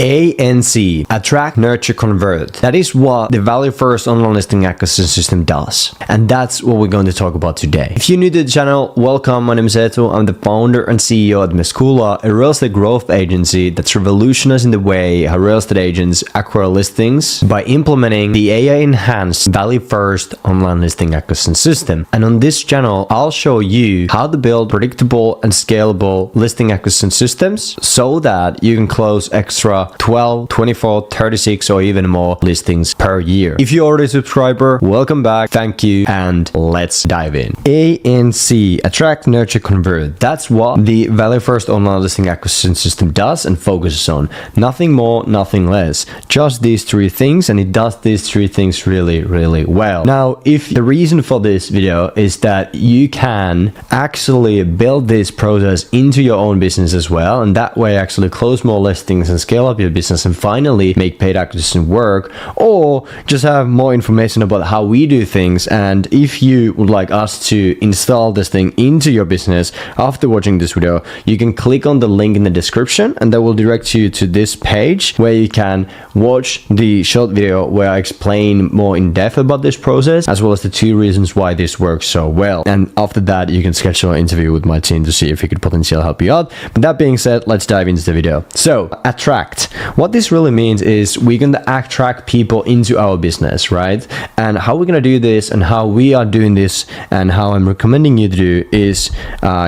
ANC, attract, nurture, convert. That is what the value first online listing acquisition system does. And that's what we're going to talk about today. If you're new to the channel, welcome. My name is Eetu. I'm the founder and CEO at Mescula, a real estate growth agency that's revolutionizing the way how real estate agents acquire listings by implementing the AI-enhanced value first online listing acquisition system. And on this channel, I'll show you how to build predictable and scalable listing acquisition systems so that you can close extra 12, 24, 36, or even more listings per year. If you're already a subscriber, welcome back. Thank you. And let's dive in. ANC, attract, nurture, convert. That's what the value first online listing acquisition system does and focuses on. Nothing more, nothing less. Just these three things, and it does these three things really, really well. Now, if the reason for this video is that you can actually build this process into your own business as well, and that way actually close more listings and scale up your business and finally make paid acquisition work, or just have more information about how we do things. And if you would like us to install this thing into your business after watching this video, you can click on the link in the description and that will direct you to this page where you can watch the short video where I explain more in depth about this process, as well as the 2 reasons why this works so well. And after that, you can schedule an interview with my team to see if we could potentially help you out. But that being said, let's dive into the video. So, attract. What this really means is we're going to attract people into our business, right? And how we're going to do this and how we are doing this and how I'm recommending you to do is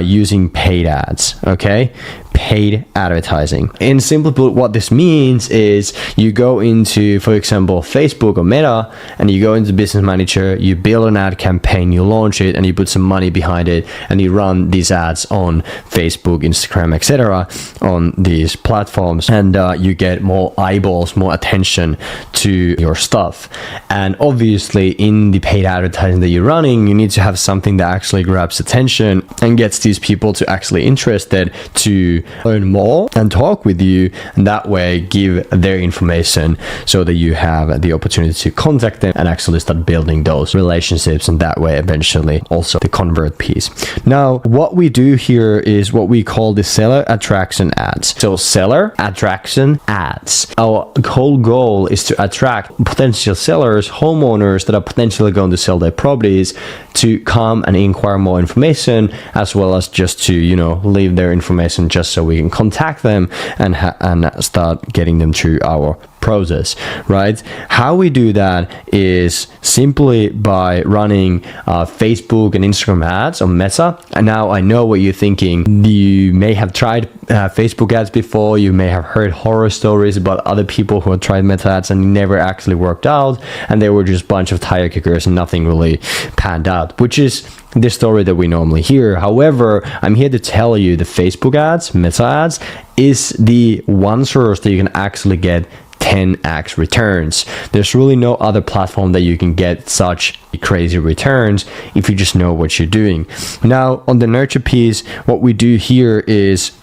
using paid ads, okay? Paid advertising. In simple put, what this means is you go into, for example, Facebook or Meta, and you go into Business Manager, you build an ad campaign, you launch it, and you put some money behind it, and you run these ads on Facebook, Instagram, etc. on these platforms, and you get more eyeballs, more attention to your stuff. And obviously, in the paid advertising that you're running, you need to have something that actually grabs attention and gets these people to actually interested to learn more and talk with you, and that way give their information so that you have the opportunity to contact them and actually start building those relationships, and that way eventually also the convert piece. Now, what we do here is what we call the seller attraction ads. So seller attraction ads. Our whole goal is to attract potential sellers, homeowners that are potentially going to sell their properties, to come and inquire more information, as well as just to, leave their information just so we can contact them and start getting them through our process, right? How we do that is simply by running Facebook and Instagram ads on Meta. And now I know what you're thinking. You may have tried Facebook ads before. You may have heard horror stories about other people who have tried Meta ads and never actually worked out, and they were just a bunch of tire kickers and nothing really panned out, which is the story that we normally hear. However, I'm here to tell you the Facebook ads, Meta ads, is the one source that you can actually get 10x returns. There's really no other platform that you can get such crazy returns if you just know what you're doing. Now, on the nurture piece, what we do here is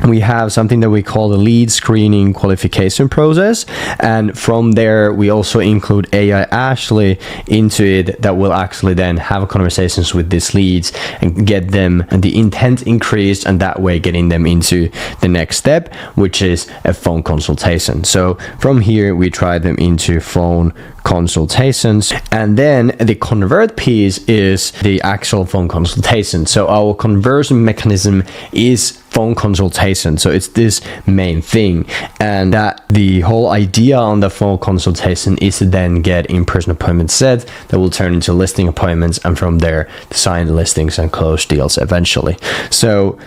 we have something that we call the lead screening qualification process, and from there we also include AI Ashley into it that will actually then have conversations with these leads and get them and the intent increased, and that way getting them into the next step, which is a phone consultation. So from here we try them into phone consultations, and then the convert piece is the actual phone consultation. So our conversion mechanism is phone consultation. So it's this main thing, and that the whole idea on the phone consultation is to then get in-person appointments set that will turn into listing appointments, and from there to sign listings and close deals eventually. So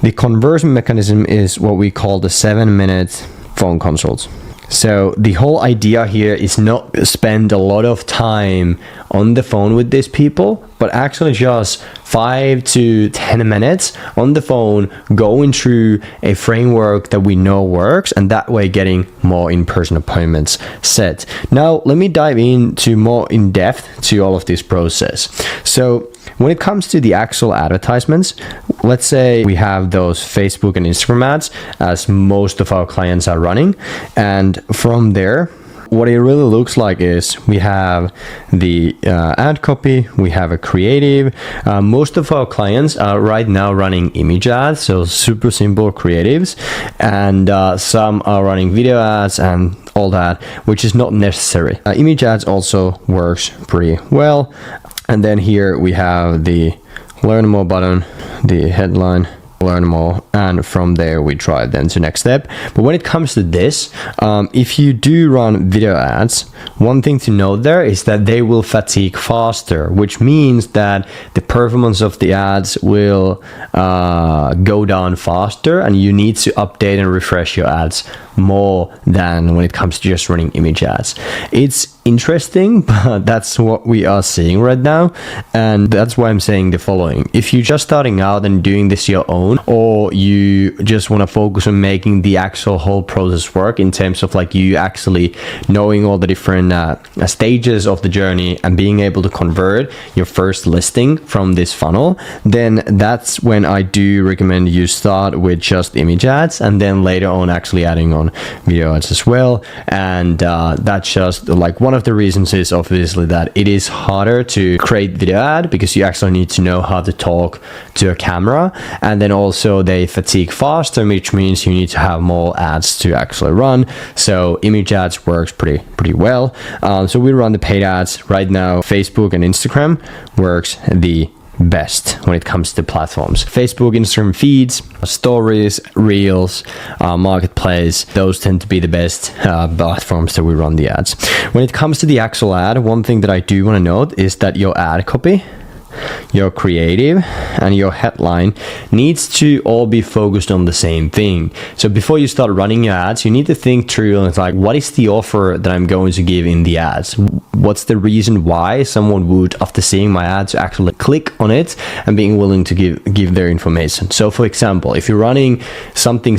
the conversion mechanism is what we call the 7-minute phone consult. So the whole idea here is not spend a lot of time on the phone with these people, but actually just 5 to 10 minutes on the phone going through a framework that we know works, and that way getting more in-person appointments set. Now let me dive into more in depth to all of this process. So when it comes to the actual advertisements, let's say we have those Facebook and Instagram ads as most of our clients are running, and from there what it really looks like is we have the ad copy, we have a creative. Most of our clients are right now running image ads, so super simple creatives, and some are running video ads and all that, which is not necessary. Image ads also works pretty well. And then here we have the learn more button, the headline, learn more, and from there we try then to next step. But when it comes to this, if you do run video ads, one thing to note there is that they will fatigue faster, which means that the performance of the ads will go down faster, and you need to update and refresh your ads more than when it comes to just running image ads. It's interesting, but that's what we are seeing right now, and that's why I'm saying the following. If you're just starting out and doing this your own, or you just want to focus on making the actual whole process work in terms of like you actually knowing all the different stages of the journey and being able to convert your first listing from this funnel, then that's when I do recommend you start with just image ads, and then later on actually adding on video ads as well. And that's just like one of the reasons is obviously that it is harder to create video ad because you actually need to know how to talk to a camera, and then also they fatigue faster, which means you need to have more ads to actually run. So image ads works pretty well. So we run the paid ads right now. Facebook and Instagram works the best when it comes to platforms. Facebook, Instagram feeds, stories, reels, marketplace, those tend to be the best platforms that we run the ads. When it comes to the actual ad, one thing that I do want to note is that your ad copy, your creative, and your headline needs to all be focused on the same thing. So before you start running your ads, you need to think through, and it's like, what is the offer that I'm going to give in the ads? What's the reason why someone would, after seeing my ads, actually click on it and being willing to give their information? So for example, if you're running something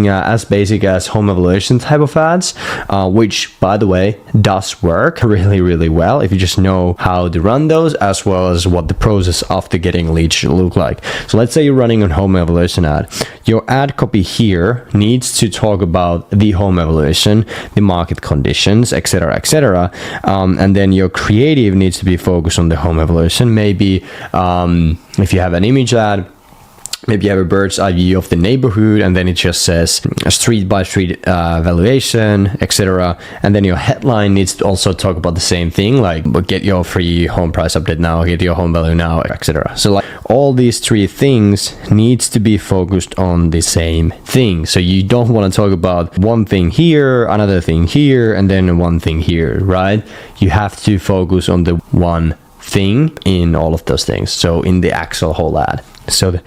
as basic as home evaluation type of ads, which by the way does work really well if you just know how to run those, as well as what the process after getting leads should look like. So let's say you're running a home evaluation ad. Your ad copy here needs to talk about the home evaluation, the market conditions, etc. And then your creative needs to be focused on the home evaluation. Maybe if you have an image ad, maybe you have a bird's eye view of the neighborhood, and then it just says street by street valuation, etc. And then your headline needs to also talk about the same thing, like get your free home price update now, get your home value now, etc. So like all these three things needs to be focused on the same thing. So you don't want to talk about one thing here, another thing here, and then one thing here, right? You have to focus on the one thing in all of those things. So in the actual whole ad. So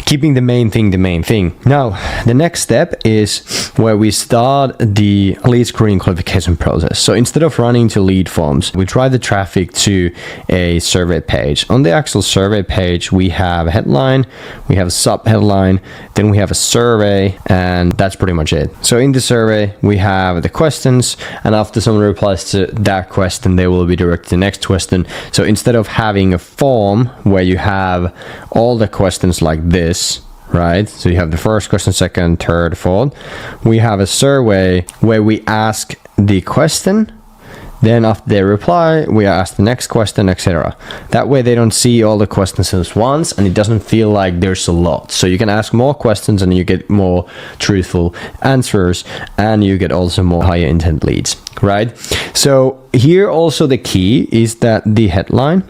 keeping the main thing. Now, the next step is where we start the lead screening qualification process. So instead of running to lead forms, we drive the traffic to a survey page. On the actual survey page, we have a headline, we have a sub headline, then we have a survey, and that's pretty much it. So in the survey, we have the questions, and after someone replies to that question, they will be directed to the next question. So instead of having a form where you have all the questions like this, right? So you have the first question, second, third, fourth. We have a survey where we ask the question, then after they reply, we ask the next question, etc. That way they don't see all the questions at once, and it doesn't feel like there's a lot. So you can ask more questions and you get more truthful answers, and you get also more higher intent leads, right? So here also the key is that the headline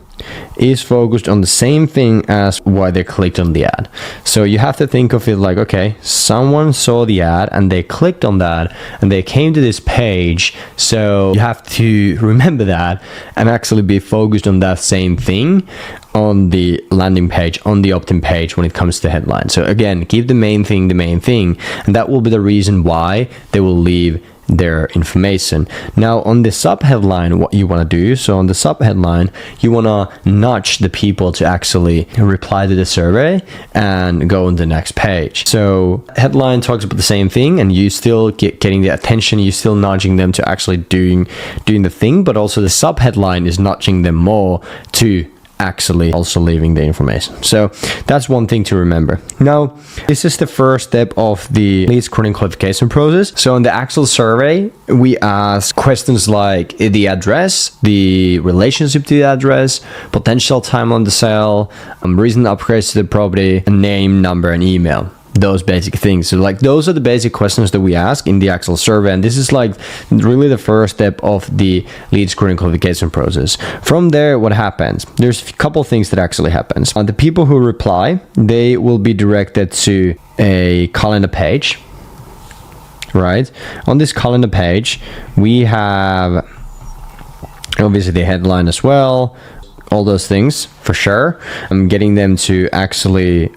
is focused on the same thing as why they clicked on the ad. So you have to think of it like, okay, someone saw the ad and they clicked on that and they came to this page. So you have to remember that and actually be focused on that same thing on the landing page, on the opt-in page when it comes to headline. So again, keep the main thing, and that will be the reason why they will leave their information. Now on the sub headline, what you want to do, so on the sub headline, you want to nudge the people to actually reply to the survey and go on the next page. So headline talks about the same thing, and you still getting the attention, you still nudging them to actually doing the thing, but also the sub headline is nudging them more to actually also leaving the information. So that's one thing to remember. Now, this is the first step of the lead screening qualification process. So in the actual survey, we ask questions like the address, the relationship to the address, potential time on the sale, recent upgrades to the property, name, number, and email. Those basic things. So like those are the basic questions that we ask in the actual survey, and this is like really the first step of the lead screening qualification process. From there, what happens? There's a couple things that actually happens. The people who reply, they will be directed to a calendar page, right? On this calendar page, we have obviously the headline as well, all those things for sure. I'm getting them to actually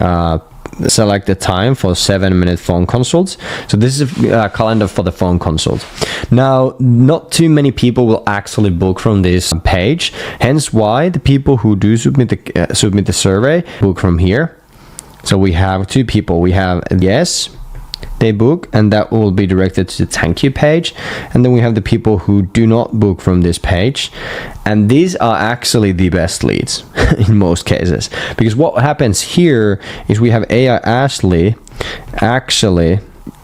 select the time for 7-minute phone consults. So this is a calendar for the phone consult. Now, not too many people will actually book from this page, hence why the people who do submit the survey book from here. So we have two people. We have yes, they book, and that will be directed to the thank you page. And then we have the people who do not book from this page, and these are actually the best leads in most cases, because what happens here is we have AI Ashley actually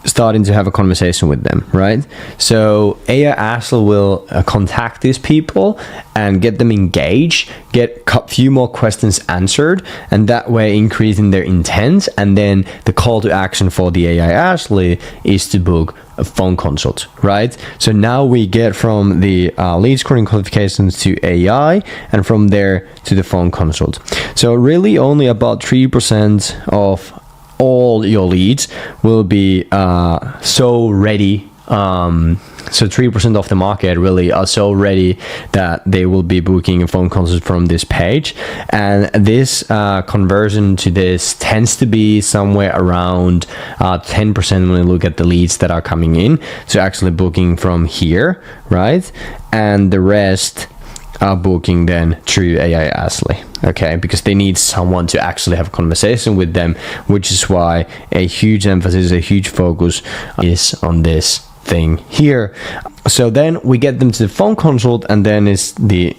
starting to have a conversation with them, right? So AI Ashley will contact these people and get them engaged, get a few more questions answered, and that way increasing their intent. And then the call to action for the AI Ashley is to book a phone consult, right? So now we get from the lead screening qualifications to AI, and from there to the phone consult. So really only about 3% of all your leads will be so ready. So 3% of the market really are so ready that they will be booking a phone consult from this page. And this conversion to this tends to be somewhere around 10% when you look at the leads that are coming in. So actually booking from here, right? And the rest are booking then through AI Ashley, okay, because they need someone to actually have a conversation with them, which is why a huge emphasis, a huge focus is on this thing here. So then we get them to the phone consult, and then is the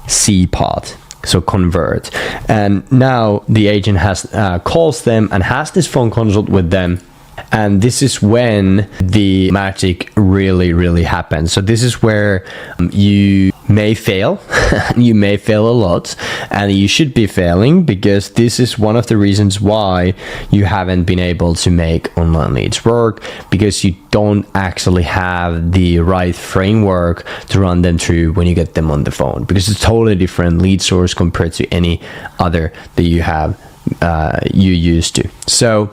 C part, so convert. And now the agent has calls them and has this phone consult with them. And this is when the magic really happens. So this is where you may fail. You may fail a lot, and you should be failing, because this is one of the reasons why you haven't been able to make online leads work, because you don't actually have the right framework to run them through when you get them on the phone, because it's a totally different lead source compared to any other that you have you used to. So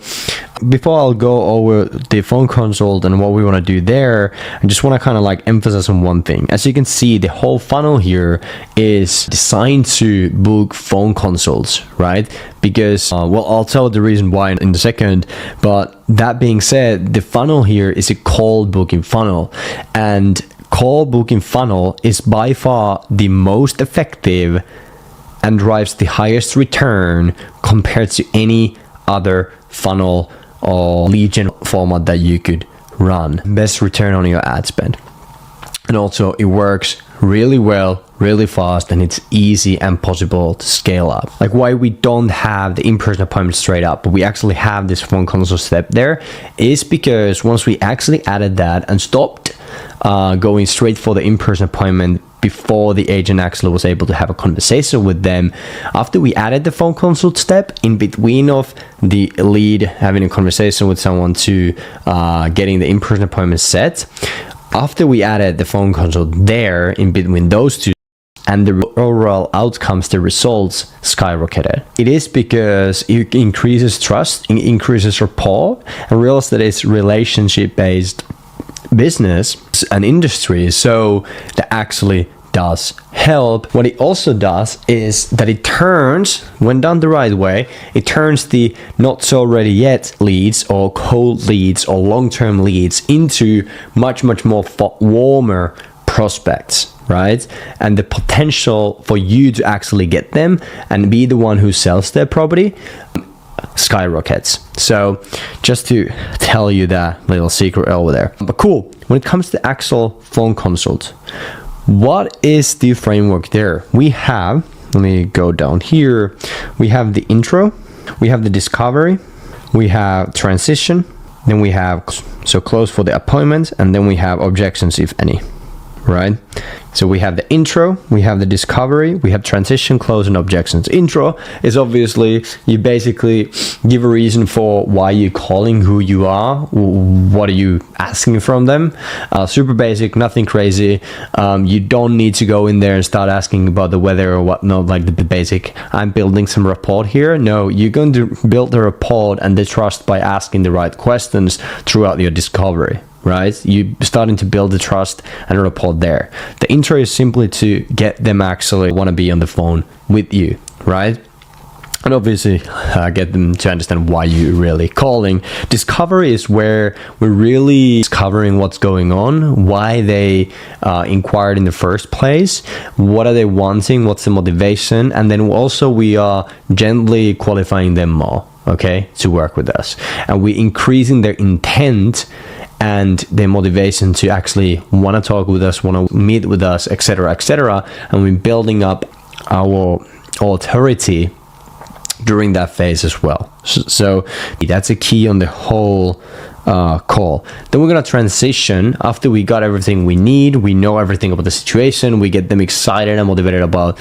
before I'll go over the phone consult and what we want to do there, I just want to kind of like emphasize on one thing. As you can see, the whole funnel here is designed to book phone consults, right? Because well, I'll tell the reason why in a second, but that being said, the funnel here is a cold booking funnel, and cold booking funnel is by far the most effective and drives the highest return compared to any other funnel or lead gen format that you could run. Best return on your ad spend. And also it works really well, really fast, and it's easy and possible to scale up. Like why we don't have the in-person appointment straight up, but we actually have this phone consult step there, is because once we actually added that and stopped going straight for the in-person appointment before the agent actually was able to have a conversation with them, after we added the phone consult step in between of the lead having a conversation with someone to getting the in-person appointment set, after we added the phone consult there in between those two, and the overall outcomes, the results skyrocketed. It is because it increases trust, it increases rapport, and real estate is relationship-based business and industry, so that actually does help. What it also does is that it turns, when done the right way, it turns the not so ready yet leads or cold leads or long-term leads into much more warmer prospects, right? And the potential for you to actually get them and be the one who sells their property skyrockets. So just to tell you that little secret over there. But cool, when it comes to actual phone consult, what is the framework there? We have let me go down here. We have the intro, we have the discovery, we have transition, then we have close for the appointment, and then we have objections, if any, right? So we have the intro, we have the discovery, we have transition, close, and objections. Intro is obviously you basically give a reason for why you're calling, who you are, what are you asking from them. Super basic, nothing crazy. You don't need to go in there and start asking about the weather or whatnot, like the basic, I'm building some rapport here. No, you're going to build the rapport and the trust by asking the right questions throughout your discovery. Right, you starting to build the trust and rapport there. The intro is simply to get them actually want to be on the phone with you, right? And obviously get them to understand why you're really calling. Discovery is where we're really discovering what's going on, why they inquired in the first place, what are they wanting, what's the motivation, and then also we are gently qualifying them more, okay, to work with us, and we increasing their intent and their motivation to actually want to talk with us, want to meet with us, etc., etc. And we're building up our authority during that phase as well. So that's a key on the whole call. Then we're gonna transition after we got everything we need. We know everything about the situation. We get them excited and motivated about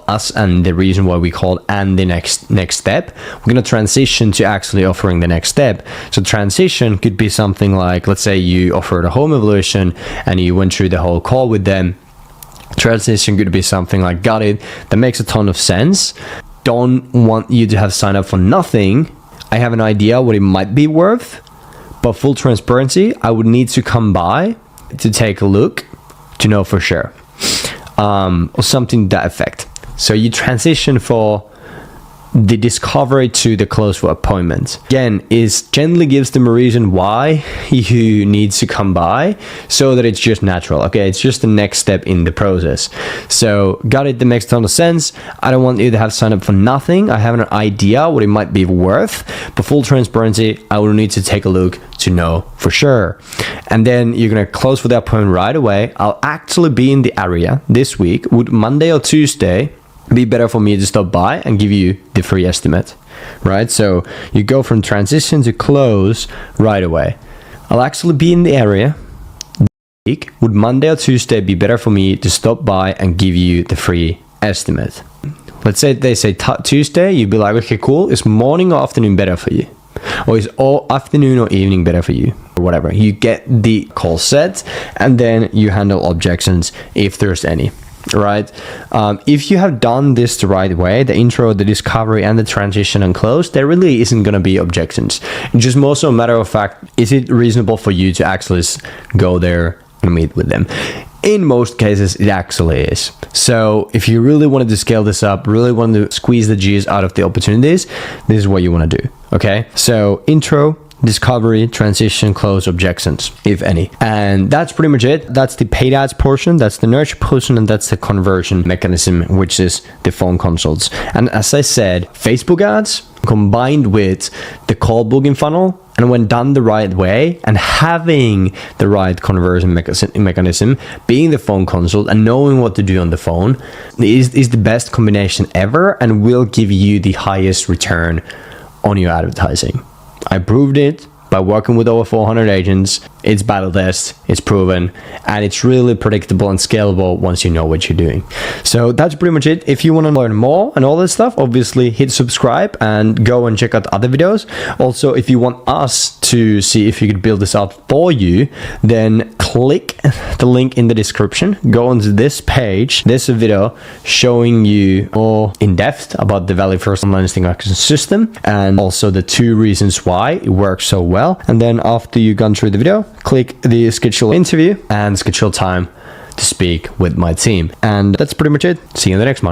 us and the reason why we called and the next step. We're gonna transition to actually offering the next step. So transition could be something like, let's say you offered a home evaluation and you went through the whole call with them. Transition could be something like, got it, that makes a ton of sense. Don't want you to have signed up for nothing. I have an idea what it might be worth, but full transparency, I would need to come by to take a look to know for sure, or something to that effect. So you transition for the discovery to the close for appointment. Again, is generally gives them a reason why you need to come by, so that it's just natural. Okay, it's just the next step in the process. So got it, that makes a ton of sense. I don't want you to have signed up for nothing. I have an idea what it might be worth, but full transparency, I will need to take a look to know for sure. And then you're gonna close for the appointment right away. I'll actually be in the area this week. Would Monday or Tuesday be better for me to stop by and give you the free estimate, right? So you go from transition to close right away. I'll actually be in the area this week. Would Monday or Tuesday be better for me to stop by and give you the free estimate? Let's say they say Tuesday, you'd be like, okay, cool. Is morning or afternoon better for you? Or is all afternoon or evening better for you? Or whatever. You get the call set and then you handle objections if there's any. Right, if you have done this the right way, the intro, the discovery, and the transition and close, there really isn't going to be objections. It's just more so a matter of fact, is it reasonable for you to actually go there and meet with them? In most cases, it actually is. So if you really wanted to scale this up, really want to squeeze the juice out of the opportunities, this is what you want to do. Okay, so intro, discovery, transition, close, objections, if any. And that's pretty much it. That's the paid ads portion, that's the nurture portion, and that's the conversion mechanism, which is the phone consults. And as I said, Facebook ads combined with the call booking funnel, and when done the right way and having the right conversion mechanism, being the phone consult and knowing what to do on the phone is the best combination ever and will give you the highest return on your advertising. I proved it by working with over 400 agents. It's battle test, it's proven, and it's really predictable and scalable once you know what you're doing. So that's pretty much it. If you want to learn more and all this stuff, obviously hit subscribe and go and check out other videos. Also, if you want us to see if you could build this out for you, then click the link in the description, go onto this page. There's a video showing you more in depth about the Value First Online Listing Acquisition System and also the 2 reasons why it works so well. And then after you've gone through the video, click the schedule interview and schedule time to speak with my team. And that's pretty much it. See you in the next one.